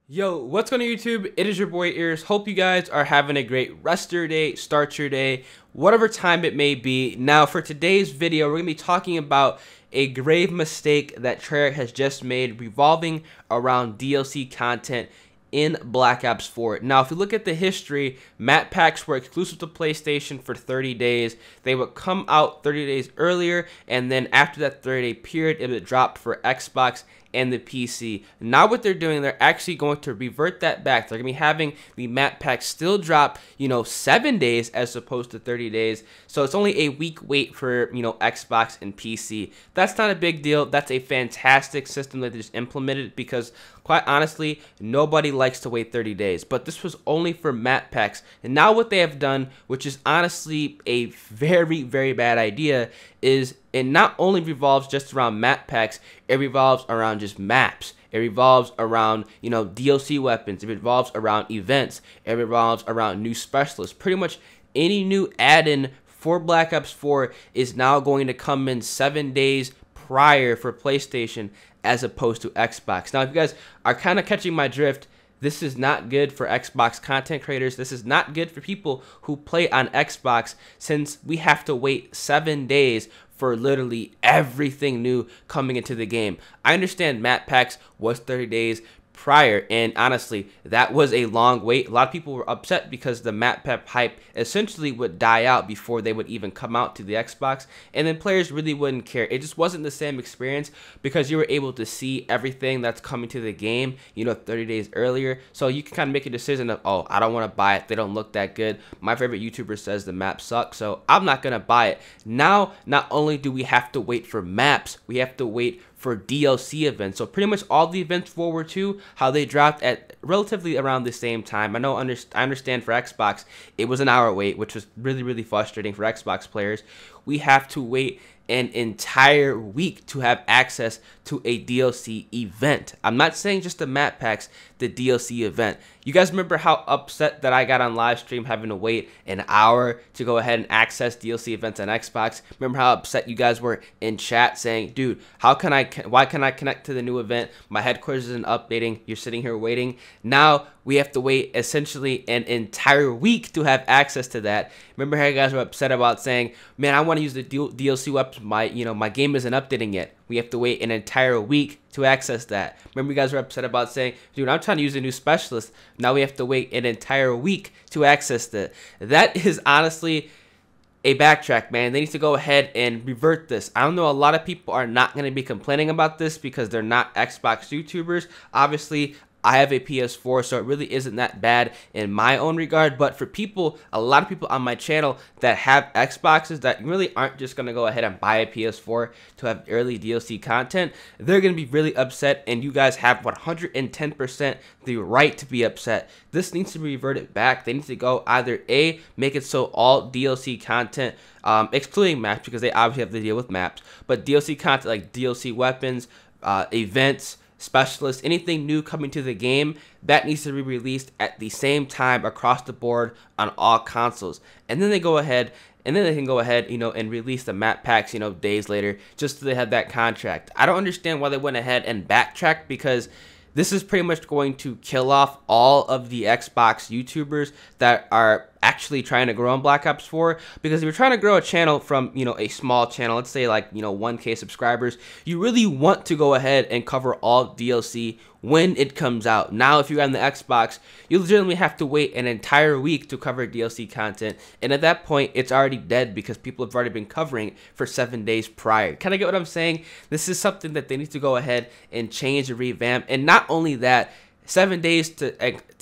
Yo, what's going on YouTube? It is your boy Ears. Hope you guys are having a great rest of your day, start your day, whatever time it may be. Now, for today's video, we're going to be talking about a grave mistake that Treyarch has just made revolving around DLC content in Black Ops 4. Now, if you look at the history, map packs were exclusive to PlayStation for 30 days. They would come out 30 days earlier, and then after that 30-day period, it would drop for Xbox and the PC. Now what they're doing, they're actually going to revert that back. They're going to be having the map pack still drop, 7 days as opposed to 30 days. So it's only a week wait for, Xbox and PC. That's not a big deal. That's a fantastic system that they just implemented because, quite honestly, nobody likes to wait 30 days. But this was only for map packs. And now what they have done, which is honestly a very, very bad idea, is it not only revolves just around map packs, it revolves around just maps. It revolves around, DLC weapons. It revolves around events. It revolves around new specialists. Pretty much any new add-in for Black Ops 4 is now going to come in 7 days prior for PlayStation as opposed to Xbox. Now, if you guys are kind of catching my drift, this is not good for Xbox content creators. This is not good for people who play on Xbox, since we have to wait 7 days for literally everything new coming into the game. I understand map packs was 30 days prior, and honestly, that was a long wait. A lot of people were upset because the map pack hype essentially would die out before they would even come out to the Xbox, and then players really wouldn't care. It just wasn't the same experience because you were able to see everything that's coming to the game 30 days earlier. So you can kind of make a decision of, oh, I don't want to buy it, they don't look that good. My favorite YouTuber says the map sucks, so I'm not gonna buy it. Now, not only do we have to wait for maps, we have to wait for DLC events. So pretty much all the events for World War II, how they dropped at relatively around the same time. I understand for Xbox, it was an hour wait, which was really, really frustrating for Xbox players. We have to wait an entire week to have access to a DLC event. I'm not saying just the map packs, the DLC event. You guys remember how upset that I got on live stream having to wait an hour to go ahead and access DLC events on Xbox? Remember how upset you guys were in chat saying, dude, why can I connect to the new event? My headquarters isn't updating. You're sitting here waiting. Now we have to wait essentially an entire week to have access to that. Remember how you guys were upset about saying, man, I want to use the DLC weapons. My game isn't updating yet. We have to wait an entire week to access that. Remember, you guys were upset about saying, dude, I'm trying to use a new specialist. Now we have to wait an entire week to access that. That is honestly a backtrack, man. They need to go ahead and revert this. I don't know, a lot of people are not going to be complaining about this because they're not Xbox YouTubers. Obviously, I have a PS4, so it really isn't that bad in my own regard. But for people, a lot of people on my channel that have Xboxes that really aren't just going to go ahead and buy a PS4 to have early DLC content, they're going to be really upset, and you guys have 110% the right to be upset. This needs to be reverted back. They need to go either A, make it so all DLC content, excluding maps because they obviously have to deal with maps, but DLC content like DLC weapons, events, specialists, anything new coming to the game, that needs to be released at the same time across the board on all consoles. And then they go ahead and and release the map packs, days later, just so they have that contract. I don't understand why they went ahead and backtracked, because this is pretty much going to kill off all of the Xbox YouTubers that are actually trying to grow on Black Ops 4. Because if you're trying to grow a channel from, a small channel, let's say like, 1K subscribers, you really want to go ahead and cover all DLC when it comes out. Now, if you're on the Xbox, you legitimately have to wait an entire week to cover DLC content. And at that point, it's already dead because people have already been covering it for 7 days prior. Kind of get what I'm saying? This is something that they need to go ahead and change and revamp. And not only that, 7 days to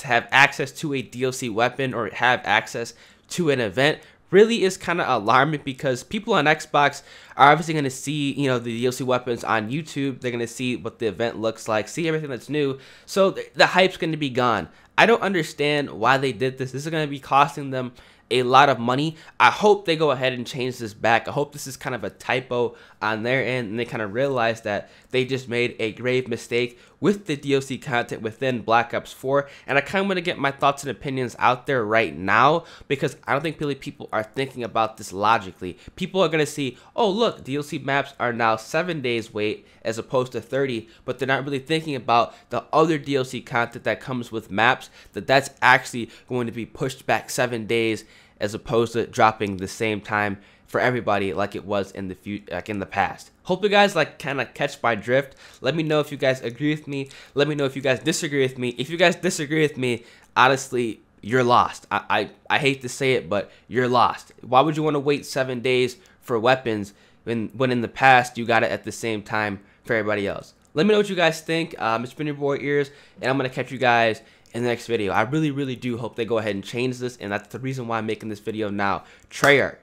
have access to a DLC weapon or have access to an event really is kind of alarming, because people on Xbox are obviously going to see, the DLC weapons on YouTube. They're going to see what the event looks like, see everything that's new. So the hype's going to be gone. I don't understand why they did this. This is going to be costing them a lot of money. I hope they go ahead and change this back. I hope this is kind of a typo on their end and they kind of realize that they just made a grave mistake with the DLC content within Black Ops 4, and I kind of want to get my thoughts and opinions out there right now, because I don't think really people are thinking about this logically. People are going to see, oh look, DLC maps are now 7 days wait as opposed to 30, but they're not really thinking about the other DLC content that comes with maps, that's actually going to be pushed back 7 days as opposed to dropping the same time for everybody like it was in the past. Hope you guys kind of catch my drift. Let me know if you guys agree with me. Let me know if you guys disagree with me. If you guys disagree with me, honestly, you're lost. I hate to say it, but you're lost. Why would you want to wait 7 days for weapons when in the past you got it at the same time for everybody else? Let me know what you guys think. It's been your boy Ears, and I'm gonna catch you guys in the next video. I really do hope they go ahead and change this, and that's the reason why I'm making this video now. Treyarch,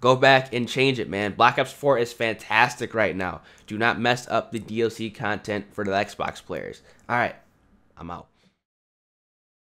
go back and change it, man. Black Ops 4 is fantastic right now. Do not mess up the DLC content for the Xbox players. All right, I'm out.